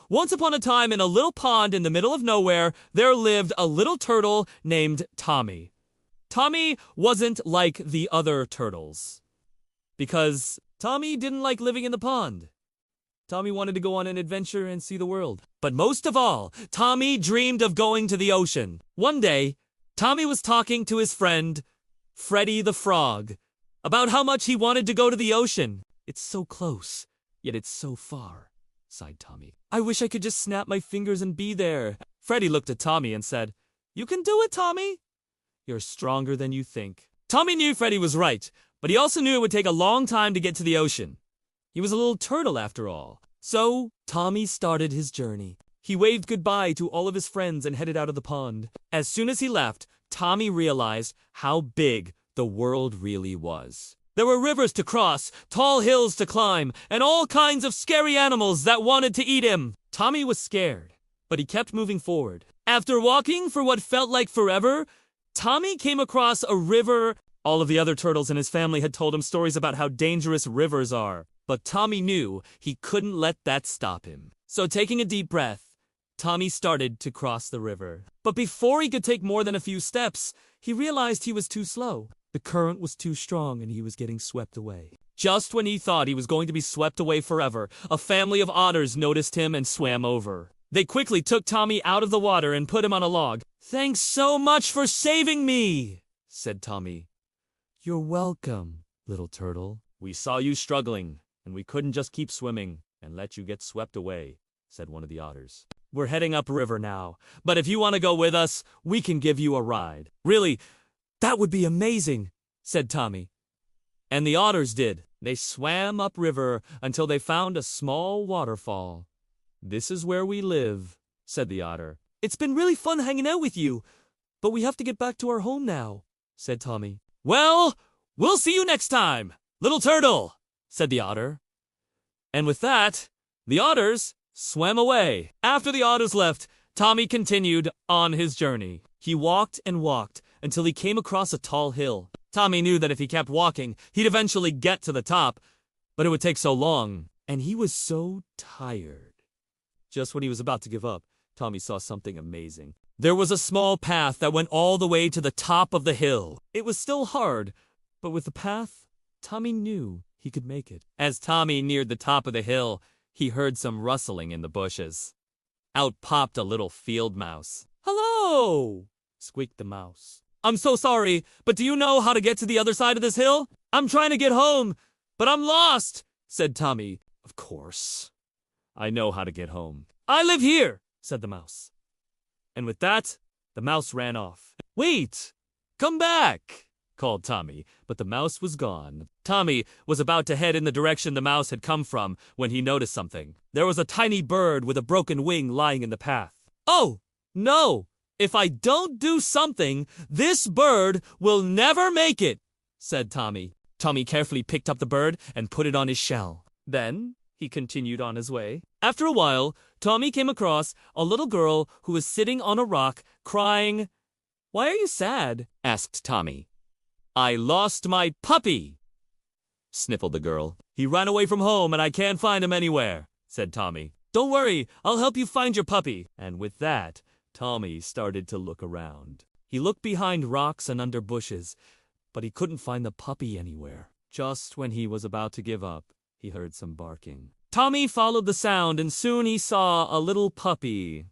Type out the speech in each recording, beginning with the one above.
Once upon a time, in a little pond in the middle of nowhere, there lived a little turtle named Tommy. Tommy wasn't like the other turtles, because Tommy didn't like living in the pond. Tommy wanted to go on an adventure and see the world. But most of all, Tommy dreamed of going to the ocean. One day, Tommy was talking to his friend, Freddy the Frog, about how much he wanted to go to the ocean. "It's so close, yet it's so far," sighed Tommy. "I wish I could just snap my fingers and be there." Freddy looked at Tommy and said, "You can do it, Tommy. You're stronger than you think." Tommy knew Freddy was right, but he also knew it would take a long time to get to the ocean. He was a little turtle after all. So, Tommy started his journey. He waved goodbye to all of his friends and headed out of the pond. As soon as he left, Tommy realized how big the world really was. There were rivers to cross, tall hills to climb, and all kinds of scary animals that wanted to eat him. Tommy was scared, but he kept moving forward. After walking for what felt like forever, Tommy came across a river. All of the other turtles in his family had told him stories about how dangerous rivers are. But Tommy knew he couldn't let that stop him. So taking a deep breath, Tommy started to cross the river. But before he could take more than a few steps, he realized he was too slow. The current was too strong and he was getting swept away. Just when he thought he was going to be swept away forever, a family of otters noticed him and swam over. They quickly took Tommy out of the water and put him on a log. "Thanks so much for saving me," said Tommy. "You're welcome, little turtle. We saw you struggling, and we couldn't just keep swimming and let you get swept away," said one of the otters. "We're heading upriver now, but if you want to go with us, we can give you a ride." "Really, that would be amazing," said Tommy. And the otters did. They swam upriver until they found a small waterfall. "This is where we live," said the otter. "It's been really fun hanging out with you, but we have to get back to our home now," said Tommy. "Well, we'll see you next time, little turtle," said the otter. And with that, the otters swam away. After the otters left, Tommy continued on his journey. He walked and walked until he came across a tall hill. Tommy knew that if he kept walking, he'd eventually get to the top, but it would take so long, and he was so tired. Just when he was about to give up, Tommy saw something amazing. There was a small path that went all the way to the top of the hill. It was still hard, but with the path, Tommy knew he could make it. As Tommy neared the top of the hill, he heard some rustling in the bushes. Out popped a little field mouse. "Hello!" squeaked the mouse. "I'm so sorry, but do you know how to get to the other side of this hill? I'm trying to get home, but I'm lost," said Tommy. "Of course. I know how to get home. I live here," said the mouse. And with that, the mouse ran off. "Wait! Come back!" called Tommy, but the mouse was gone. Tommy was about to head in the direction the mouse had come from when he noticed something. There was a tiny bird with a broken wing lying in the path. "Oh, no! If I don't do something, this bird will never make it," said Tommy. Tommy carefully picked up the bird and put it on his shell. Then he continued on his way. After a while, Tommy came across a little girl who was sitting on a rock, crying. "Why are you sad?" asked Tommy. "I lost my puppy," sniffled the girl. "He ran away from home and I can't find him anywhere," said Tommy. "Don't worry, I'll help you find your puppy." And with that, Tommy started to look around. He looked behind rocks and under bushes, but he couldn't find the puppy anywhere. Just when he was about to give up, he heard some barking. Tommy followed the sound and soon he saw a little puppy.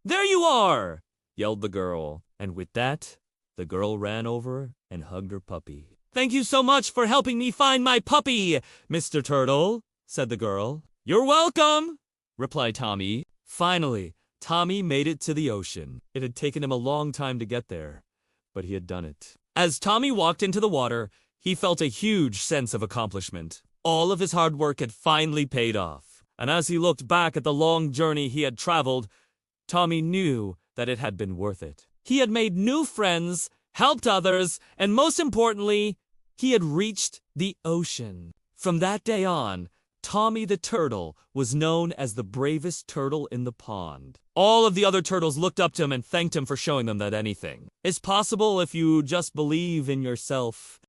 "There you are!" yelled the girl. And with that, the girl ran over and hugged her puppy. "Thank you so much for helping me find my puppy, Mr. Turtle," said the girl. "You're welcome," replied Tommy. Finally, Tommy made it to the ocean. It had taken him a long time to get there, but he had done it. As Tommy walked into the water, he felt a huge sense of accomplishment. All of his hard work had finally paid off. And as he looked back at the long journey he had traveled, Tommy knew that it had been worth it. He had made new friends, helped others, and most importantly, he had reached the ocean. From that day on, Tommy the Turtle was known as the bravest turtle in the pond. All of the other turtles looked up to him and thanked him for showing them that anything is possible if you just believe in yourself.